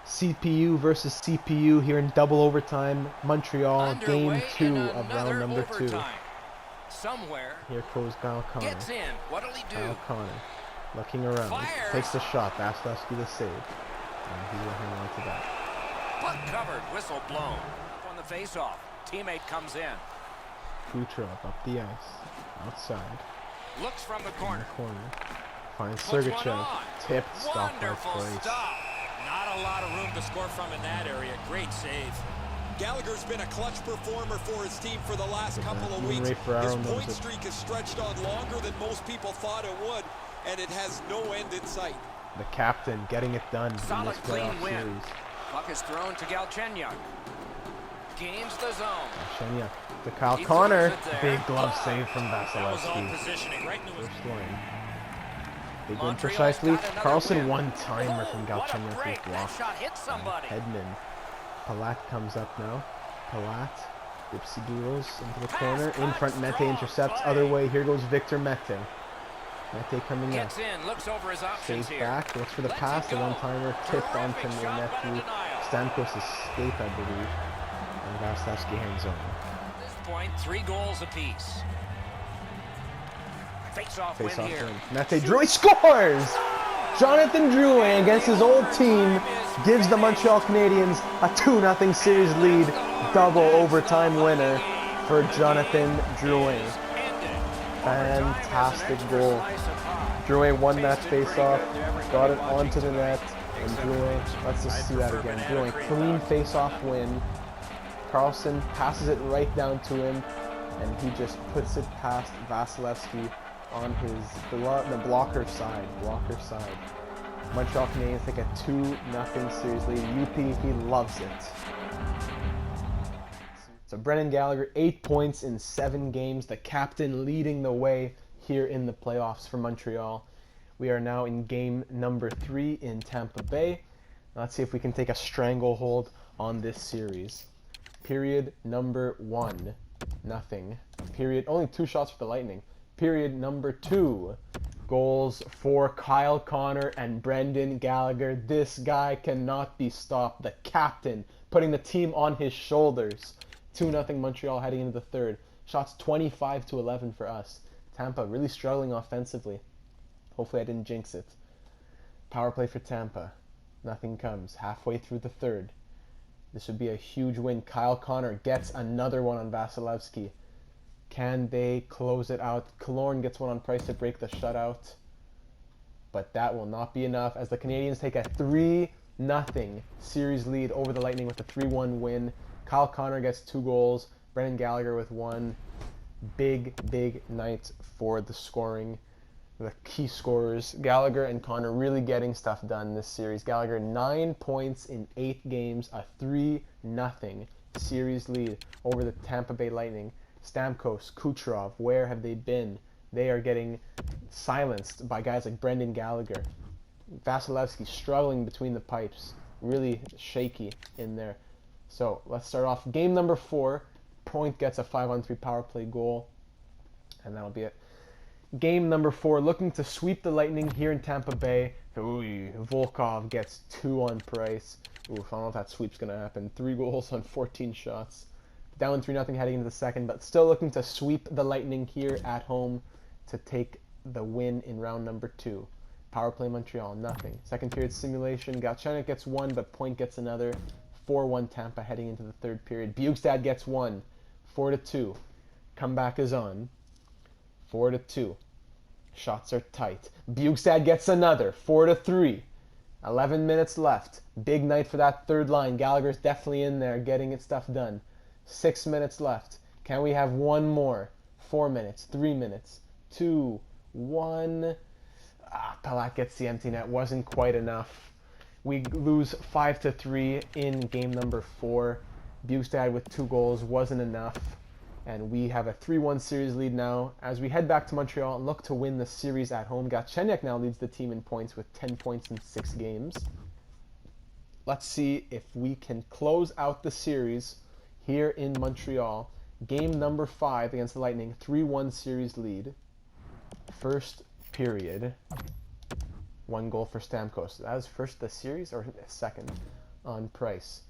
CPU versus CPU here in double overtime. Montreal, game 2 of round number 2. Somewhere. Here goes Kyle Connor. Gets in. What'll he do? Kyle Connor looking around. Fires. Takes the shot. Vasilevsky the save. And he will hang on to that. Puck covered. Whistle blown. Up on the face-off. Teammate comes in. Kucherov up the ice. Outside. Looks from the In corner. the corner. Finds Puts one Sergachev. on. Tipped. Stopped by Wonderful Price. stop. Not a lot of room to score from in that area. Great save. Gallagher's been a clutch performer for his team for the last couple of weeks. His point streak has stretched on longer than most people thought it would, and it has no end in sight. The captain getting it done Solid, in this clean playoff win. series. Puck is thrown to Galchenyuk. Gains the zone. Galchenyuk to Kyle He Connor. throws it there. Big glove save from That was all Vasilevsky. positioning right into his First line. Big one Montreal's precisely. got another Carlson win. one-timer from Oh, what a Galchenyuk break. is That blocked. shot hit somebody. Hedman. Palat comes up now. Palat. Dipsy doodles into the corner. In front, Mete intercepts. Other way. Here goes Victor Mete. Mete coming up. Gets in, looks over his options Stays here. back. Looks for the Lets pass. it The go. one-timer tipped onto Terrific their shot by nephew. denial. Stamkos escape, I believe. And Vasilevsky hangs on. At this point, 3 goals apiece. Face-off win Face-off here. win. Mete Drouin scores! Jonathan Drouin against his old team gives the Montreal Canadiens a 2-0 series lead. Double overtime winner for Jonathan Drouin. Fantastic goal. Drouin won that face-off, got it onto the net, and Drouin, let's just see that again. Drouin, clean face-off win. Carlson passes it right down to him, and he just puts it past Vasilevsky on his the blocker side. Montreal Canadiens take a 2-0 series lead. UP, he loves it. So Brendan Gallagher, 8 points in 7 games. The captain leading the way here in the playoffs for Montreal. We are now in game number 3 in Tampa Bay. Let's see if we can take a stranglehold on this series. Period number 1, nothing. Period, only 2 shots for the Lightning. Period number 2, Goals for Kyle Connor and Brendan Gallagher. This guy cannot be stopped. The captain putting the team on his shoulders. 2-0 Montreal heading into the third. Shots 25-11 for us. Tampa really struggling offensively. Hopefully I didn't jinx it. Power play for Tampa. Nothing comes. Halfway through the third. This would be a huge win. Kyle Connor gets another one on Vasilevsky. Can they close it out? Killorn gets one on Price to break the shutout. But that will not be enough as the Canadiens take a 3-0 series lead over the Lightning with a 3-1 win. Kyle Connor gets 2 goals. Brendan Gallagher with 1. Big night for the scoring. The key scorers. Gallagher and Connor really getting stuff done this series. Gallagher 9 points in 8 games. A 3-0 series lead over the Tampa Bay Lightning. Stamkos, Kucherov, where have they been? They are getting silenced by guys like Brendan Gallagher. Vasilevsky struggling between the pipes. Really shaky in there. So let's start off. Game number 4. Point gets a 5-on-3 power play goal. And that'll be it. Game number 4. Looking to sweep the Lightning here in Tampa Bay. Ooh, Volkov gets 2 on Price. Oof, I don't know if that sweep's going to happen. 3 goals on 14 shots. Down 3-0 heading into the second, but still looking to sweep the Lightning here at home to take the win in round number 2. Power play Montreal, nothing. Second period simulation. Galchenyuk gets 1, but Point gets another. 4-1 Tampa heading into the third period. Bjugstad gets 1. 4-2. Comeback is on. 4-2. Shots are tight. Bjugstad gets another. 4-3. 11 minutes left. Big night for that third line. Gallagher's definitely in there getting its stuff done. 6 minutes left. Can we have one more? 4 minutes. 3 minutes. 2, 1. Palat gets the empty net. Wasn't quite enough. We lose 5-3 in game number 4. Bjugstad with 2 goals wasn't enough. And we have a 3-1 series lead now as we head back to Montreal and look to win the series at home. Galchenyuk now leads the team in points with 10 points in 6 games. Let's see if we can close out the series here in Montreal. Game number 5 against the Lightning. 3-1 series lead. First period. 1 goal for Stamkos. That was first the series or second on Price.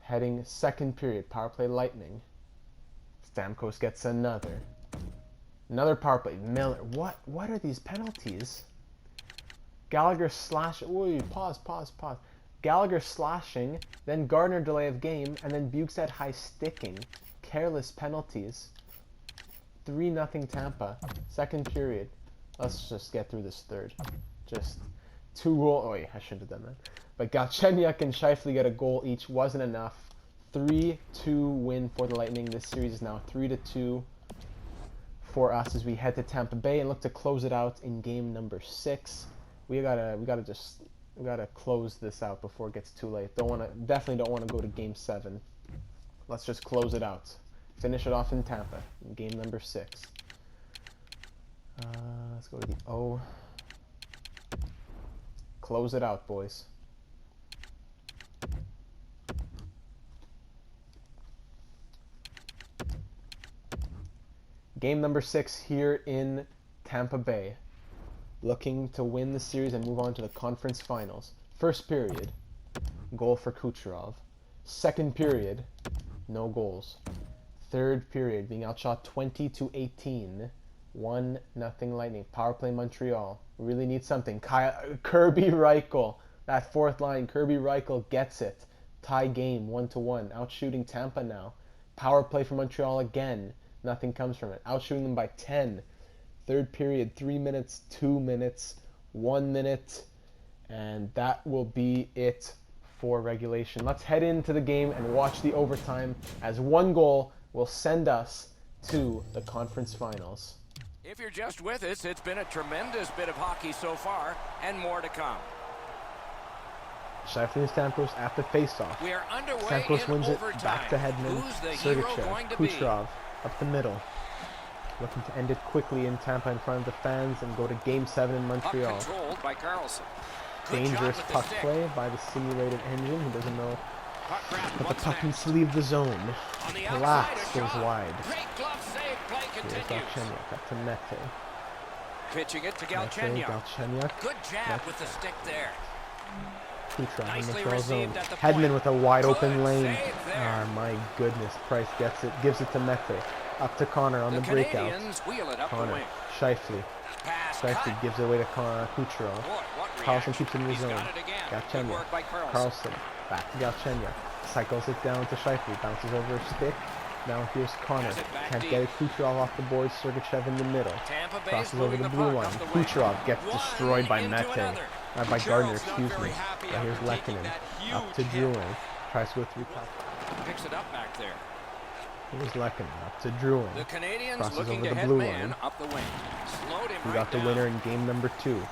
Heading second period. Power play Lightning. Stamkos gets another. Another power play. Miller. What are these penalties? Gallagher slash. Ooh, pause. Gallagher slashing, then Gardner delay of game, and then Bjugstad high sticking. Careless penalties. 3-0 Tampa. Second period. Let's just get through this third. Just 2 goals. Oh, yeah, I shouldn't have done that. But Galchenyuk and Scheifele get a goal each. Wasn't enough. 3-2 win for the Lightning. This series is now 3-2 for us as we head to Tampa Bay and look to close it out in game number 6. We gotta close this out before it gets too late. Definitely don't want to go to game 7. Let's just close it out. Finish it off in Tampa in game number 6. Let's go to the O. Close it out, boys. Game number 6 here in Tampa Bay. Looking to win the series and move on to the conference finals. First period, goal for Kucherov. Second period, no goals. Third period, being outshot 20-18. 1-0 Lightning. Power play Montreal. Really need something. Kirby Reichel. That fourth line, Kirby Reichel gets it. Tie game, 1-1. Outshooting Tampa now. Power play for Montreal again. Nothing comes from it. Outshooting them by 10. Third period, 3 minutes, 2 minutes, 1 minute, and that will be it for regulation. Let's head into the game and watch the overtime as 1 goal will send us to the conference finals. If you're just with us, it's been a tremendous bit of hockey so far, and more to come. Scheifele and Stamkos at the face-off. We are underway. Stamkos wins overtime. it back to Hedman. Who's the hero going to be? Kucherov up the middle. Looking to end it quickly in Tampa in front of the fans and go to Game 7 in Montreal. Puck controlled by Carlson. Dangerous puck play by the simulated engine. He doesn't know that the puck needs to leave the zone. Palat goes wide. Great glove save. Play continues. Here's Galchenyuk up to Mete. Pitching it to Mete, Galchenyuk. Galchenyuk. Good jab with the stick there. Kucherov in the Nicely Montreal zone. received at the Hedman point. with a wide open Good lane. save there. Ah, my goodness. Price gets it, gives it to Mete. Up to Connor on the breakout. Canadiens wheel it up the Connor. wing. Shifley. Pass Shifley cut. gives it away to Kucherov. Boy, what Carlson reaction. keeps it in the He's zone. got it again. Good Galchenyuk. work by Carlson. Back to Galchenyuk. Cycles it down to Shifley. Bounces over a stick. Now here's Connor. Has it back Can't deep. get it. Kucherov off the board. Sergachev in the middle. Tampa Bay's Crosses over moving the the blue puck line. up the wing. Kucherov gets One destroyed by into Mete. another. By Gardner, Gerald's not excuse very me. happy But here's after taking Lehkonen. that Up to huge hit. Drouin. Tries to go through top. Picks it up back there. Here's Lehkonen. Up to Drouin. The Canadiens Crosses looking over to the head blue man line. up the wing. Slowed him We right got the down. winner in game number 2.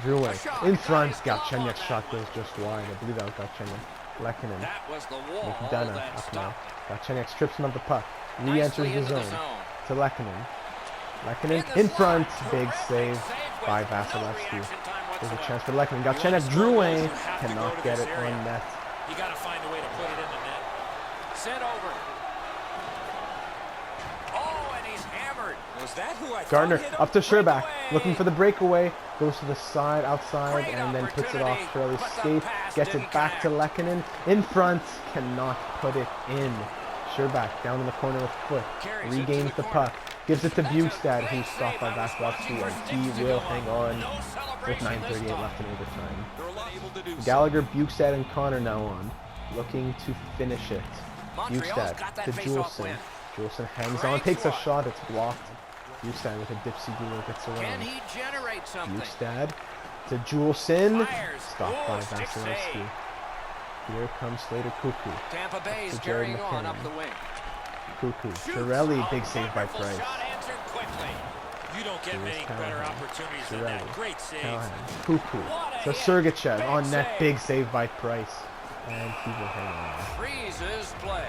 Drouin. A shot. In Got front. his glove on Galchenyuk's that shot one. goes just wide. I believe that was Galchenyuk. Lehkonen. That was the wall McDonough that up now. stopped. Galchenyuk strips him of the puck. Nicely Re-enters the into zone. the zone. To Lehkonen. Lehkonen the in slot. front. Big Terrific save with by no Vasilevsky. reaction time There's a whatsoever. chance for Lehkonen. You wanna Galchenyuk. score goals, Drouin you have to go cannot to get this it area. on net. You got to find a way to put it in the net. Sent over. Oh, and he's hammered. Was that who I Gardner thought hit him? up to Sherbak, Breakaway. looking for the breakaway, goes to the side, outside, Great and then puts it off opportunity, Shirley's but the skate, pass gets it didn't back to connect. Lehkonen, in front, cannot put it in. Sherbak down in the corner with foot, Carries it to regains the the corner. puck, gives it to That's a Bukestad, great who's stopped by save. I was watching Vasilevsky, for and sticks he to will go hang up. on No with celebration this 9:38 time. left in overtime. They're unable to do so. Gallagher, Bukestad, and Connor now on, looking to finish it. Montreal's Bukestad got that to face-off Juleson. win. Juleson hangs Great on, takes a swat. shot, it's blocked. Bukestad with a dipsy do gets Can around. he generate something? Bukestad to Juleson. Fires. Stopped by Oh, stick Vasilevsky. save. Here comes Slater Cuckoo. Tampa Bay's to Jared carrying on McKinnon. up the wing. Cuckoo. Shoots. Pirelli, Oh, big save by wonderful Price. shot answered quickly. You don't get Here's many better Callahan. opportunities than Pirelli. that. Great save. Callahan. Cuckoo. What a To hit. Sergachev Big on net. save. Big save by Price. And he will hang on. Freezes play.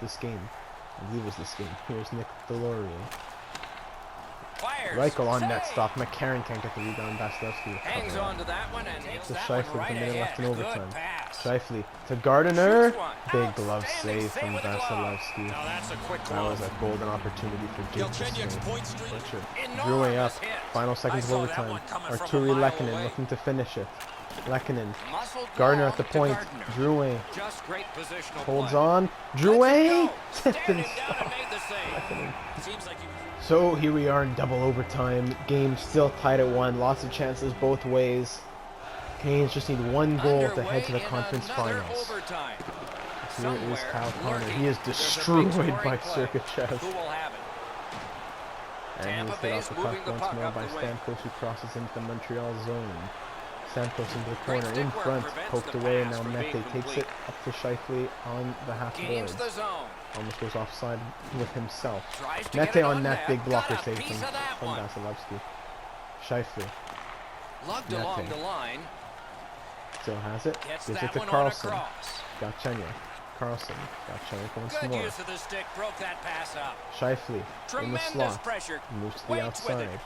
This game. I believe it was this game. Here's Nick Deloria. Fires. Reichel on Save. net stop. McCarron can't get the rebound. Vasilevsky. Hangs on to that one and takes To that Shifley one right with a minute ahead. left in overtime. Good pass. Shifley to Gardiner. Shoots one. Big glove Outstanding save save from with the glove. Vasilevsky. Now that's a quick That was glove. a golden opportunity for Jake to Galchenyuk's save. point streak. Butcher Enormous drawing up. hit. Final seconds of I saw that overtime. one coming from Arturi a mile Lehkonen away. looking to finish it. Lehkonen. Muscled Gardner long at the to point. Gardner. Drouin Just great positional holds play. on. Lets Drouin it go. tipped Stared and him down and stopped. made the save. Seems like he was So here we are in double overtime. Game still tied at 1. Lots of chances both ways. Canadiens just need one goal to head to the Underway in conference another finals. overtime. Here is Somewhere Kyle Connor. lurking, He is there's a big destroyed scoring by play. Sergachev. Who will have it? And Tampa he's hit Bay's off the moving puck the once puck more up by the wing. Stamkos, who crosses into the Montreal zone. Stamkos into the Great corner, stick in work front, prevents poked the away, and pass now from Mete being takes complete. it up to Shifley on the half Gains board. the zone. Almost goes offside with himself. Tries to Mete get it on net, big Got blocker a save piece from of that one. Vasilevsky. Shifley Lugged Mete. along the line. still has it, Gets gives that it to one Carlson. on across. Galchenyuk. Carlson. Galchenyuk once Good more. use of the stick. Broke that pass up. Shifley in the Tremendous slot. pressure. Moves to the Waits with it. outside.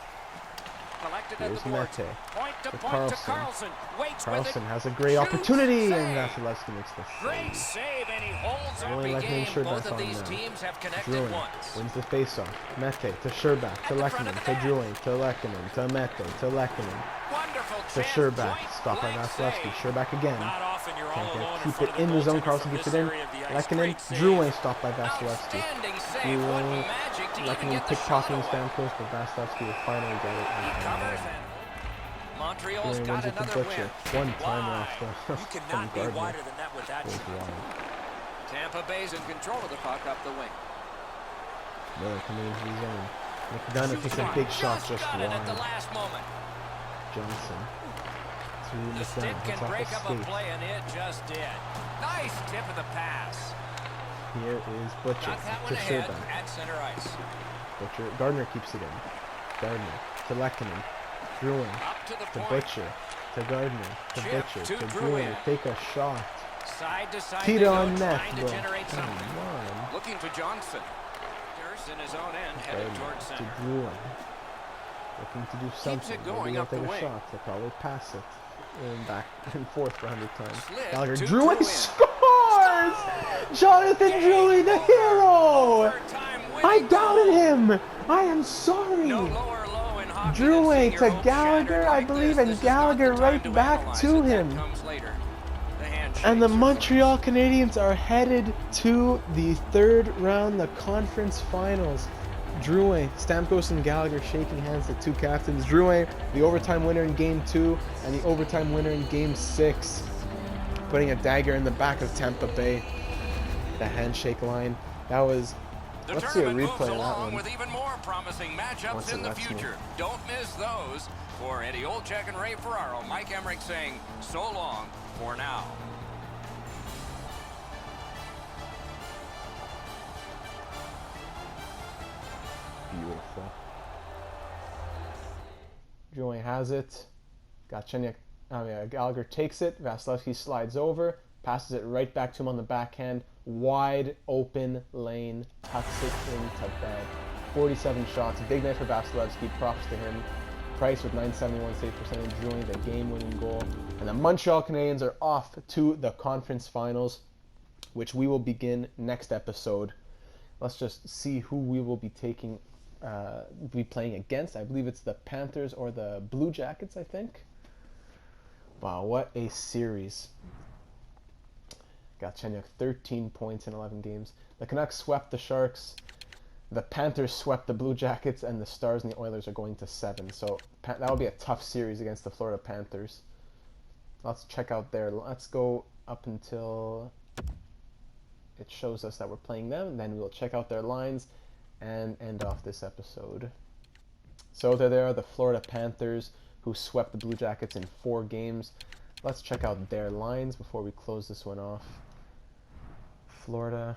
Collected Here's at the boards. Mete. Point to to point Carlson. to Carlson. Waits Carlson with it. has a great Shoots, opportunity, save. and Vasilevsky makes the Great save. save, and he holds up Only the Lehkonen game. Sherbak Both of on these now. teams have connected Drouin once. wins the faceoff. Mete to Sherbak, to At the front of Lehkonen, the to net. Drouin, to Lehkonen, to Mete, to Lehkonen, Wonderful to chance. Sherbak. Point Stopped by blank Vasilevsky. save. Sherbak again. not often you're all Can't alone get in keep front it of in the zone. goaltender Carlson from keeps it this in. area of the ice. Lehkonen, Great save. Drouin stopped by Vasilevsky. Outstanding save. What Drouin, magic to even Lehkonen get the shot pickpocketing away. Stamkos, but Vasilevsky will finally get it. He covers and Montreal's Drouin got wins it to another Butcher. win. One time Wide. off You from cannot be Gardner. wider than that with that Goes shot. wide. Tampa Bay's in control of the puck up the wing. Miller coming into the zone. McDonough Shoots takes a one. big shot just got it at the wide. last moment. Johnson. Through The stick McDonough. can It's off break the up a skate. play, and it just did. Nice tip of the pass. Here is Butcher Got that to one ahead Sherbak. at center ice. Butcher. Gardner keeps it in. Gardner to Lehkonen. Drouin Up to the to point. Butcher. To Gardner. To Chip Butcher. to To Drouin. Drouin. Take a shot. Side to side. Tito they go, on net. trying to Well, generate come something. on. Looking for Johnson. Durst in his own end, headed Gardner towards to center. Drouin. Looking to do something. going Maybe they'll up the take a wing. shot. They'll probably pass it. And back and forth for 100 times. Slid Gallagher. to Drouin Drouin. scores! Jonathan Drouin, the hero! Overtime winning I goal. doubted him! I am sorry! No lower low in hockey, the Drouin senior to hope Gallagher, shattered I like believe, this. and This is not Gallagher the time right to back analyze to it. That him. comes later. The handshakes And the are Montreal first. Canadiens are headed to the third round, the conference finals. Drouin, Stamkos, and Gallagher shaking hands, the two captains. Drouin, the overtime winner in Game 2, and the overtime winner in Game 6. Putting a dagger in the back of Tampa Bay. The handshake line. That was... The Let's see a tournament replay moves of that along one. with even more promising matchups Once in it the lets me. future. Don't miss those. For Eddie Olczyk and Ray Ferraro, Mike Emmerich saying so long for now. Beautiful. Drouin has it. Gallagher takes it. Vasilevsky slides over, passes it right back to him on the backhand. Wide open lane, tucks it into bed. 47 shots. Big night for Vasilevsky. Props to him. Price with 971 save percentage, Drouin the game-winning goal. And the Montreal Canadiens are off to the conference finals, which we will begin next episode. Let's just see who we will be playing against. I believe it's the Panthers or the Blue Jackets, I think. Wow, what a series. Galchenyuk, 13 points in 11 games. The Canucks swept the Sharks. The Panthers swept the Blue Jackets, and the Stars and the Oilers are going to 7. So that will be a tough series against the Florida Panthers. Let's check out their... Let's go up until it shows us that we're playing them, and then we'll check out their lines and end off this episode. So there are the Florida Panthers, who swept the Blue Jackets in 4 games. Let's check out their lines before we close this one off. Florida.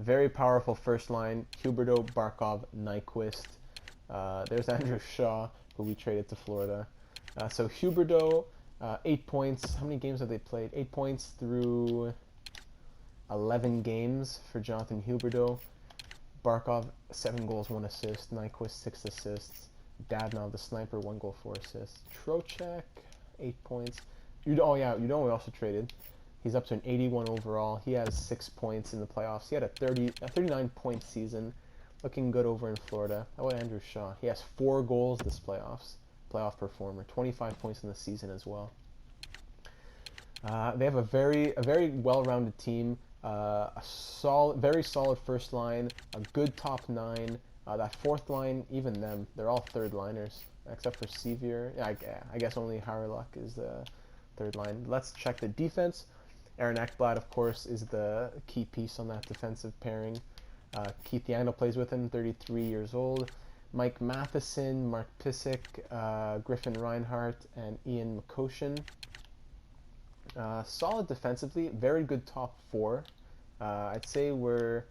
Very powerful first line. Huberdeau, Barkov, Nyquist. There's Andrew Shaw, who we traded to Florida. So Huberdeau, 8 points. How many games have they played? 8 points through 11 games for Jonathan Huberdeau. Barkov, 7 goals, 1 assist. Nyquist, 6 assists. Dadonov, the sniper, 1 goal, 4 assists. Trocheck, 8 points. We also traded. He's up to an 81 overall. He has 6 points in the playoffs. He had a 39-point season. Looking good over in Florida. How about Andrew Shaw? He has 4 goals this playoffs. Playoff performer. 25 points in the season as well. They have a very well-rounded team. Very solid first line. A good top 9. That fourth line, even them, they're all third liners except for Sevier. Yeah, I guess only Harlock is the third line. Let's check the defense. Aaron Ekblad, of course, is the key piece on that defensive pairing. Keith Yandel plays with him, 33 years old. Mike Matheson, Mark Pysyk, Griffin Reinhart, and Ian McCoshen. Solid defensively, very good top 4. I'd say we're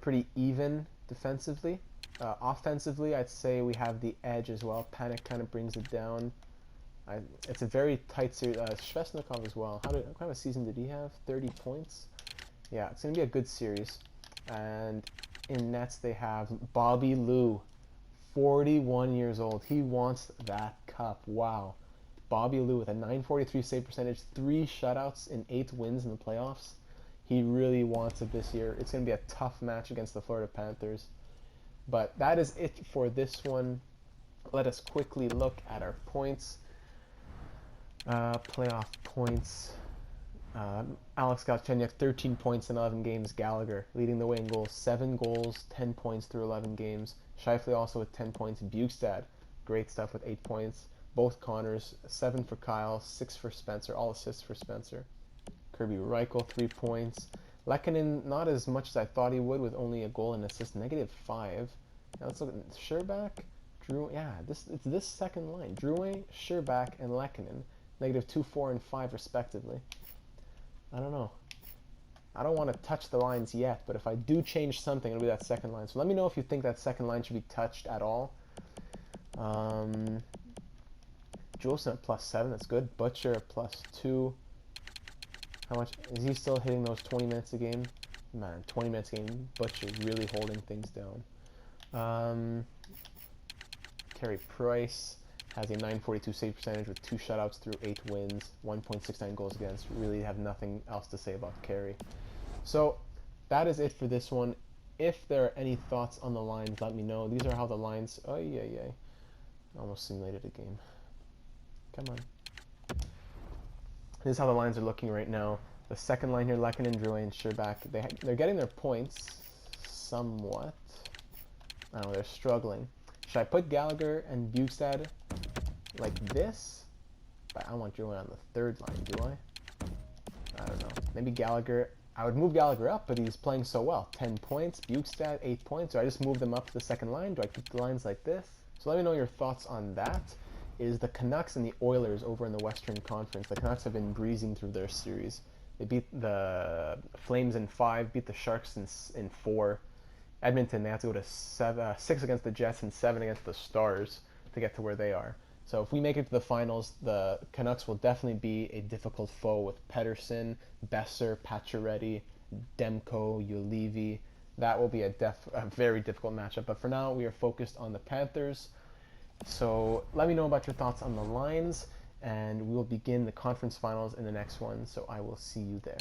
pretty even defensively. Offensively, I'd say we have the edge as well. Panic kind of brings it down. It's a very tight series. Svechnikov as well. What kind of a season did he have? 30 points? Yeah, it's going to be a good series. And in nets, they have Bobby Lou, 41 years old. He wants that cup. Wow. Bobby Lou with a 943 save percentage, 3 shutouts in 8 wins in the playoffs. He really wants it this year. It's going to be a tough match against the Florida Panthers. But that is it for this one. Let us quickly look at our points. Playoff points. Alex Galchenyuk, 13 points in 11 games. Gallagher leading the way in goals. 7 goals, 10 points through 11 games. Scheifele also with 10 points. Bukestad, great stuff with 8 points. Both Connors, 7 for Kyle, 6 for Spencer. All assists for Spencer. Kirby Reichel, 3 points. Lehkonen, not as much as I thought he would, with only a goal and assist, -5. Now let's look at Scherbak, Drouin. Yeah, it's this second line. Drouin, Scherbak, and Lehkonen, -2, 4, and 5 respectively. I don't know. I don't want to touch the lines yet, but if I do change something, it'll be that second line. So let me know if you think that second line should be touched at all. Juleson at +7, that's good. Butcher at +2. How much is he still hitting those 20 minutes a game? Man, 20 minutes a game. Butcher really holding things down. Carey Price has a 942 save percentage with 2 shutouts through 8 wins, 1.69 goals against. Really have nothing else to say about Carey. So that is it for this one. If there are any thoughts on the lines, let me know. These are how the lines... Oh, yeah. Almost simulated a game. Come on. This is how the lines are looking right now. The second line here, Lehkonen, Drouin, and Scherbak, they're getting their points somewhat. I don't know, they're struggling. Should I put Gallagher and Bukestad like this? But I want Drouin on the third line, do I? I don't know. Maybe Gallagher... I would move Gallagher up, but he's playing so well. 10 points, Bukestad, 8 points. Do I just move them up to the second line? Do I keep the lines like this? So let me know your thoughts on that. Is the Canucks and the Oilers over in the Western Conference. The Canucks have been breezing through their series. They beat the Flames in 5, beat the Sharks in 4. Edmonton, they have to go to 6 against the Jets and 7 against the Stars to get to where they are. So if we make it to the finals, the Canucks will definitely be a difficult foe with Pettersson, Besser, Pacioretty, Demko, Ulevi. That will be a very difficult matchup. But for now, we are focused on the Panthers. So let me know about your thoughts on the lines, and we will begin the conference finals in the next one. So I will see you there.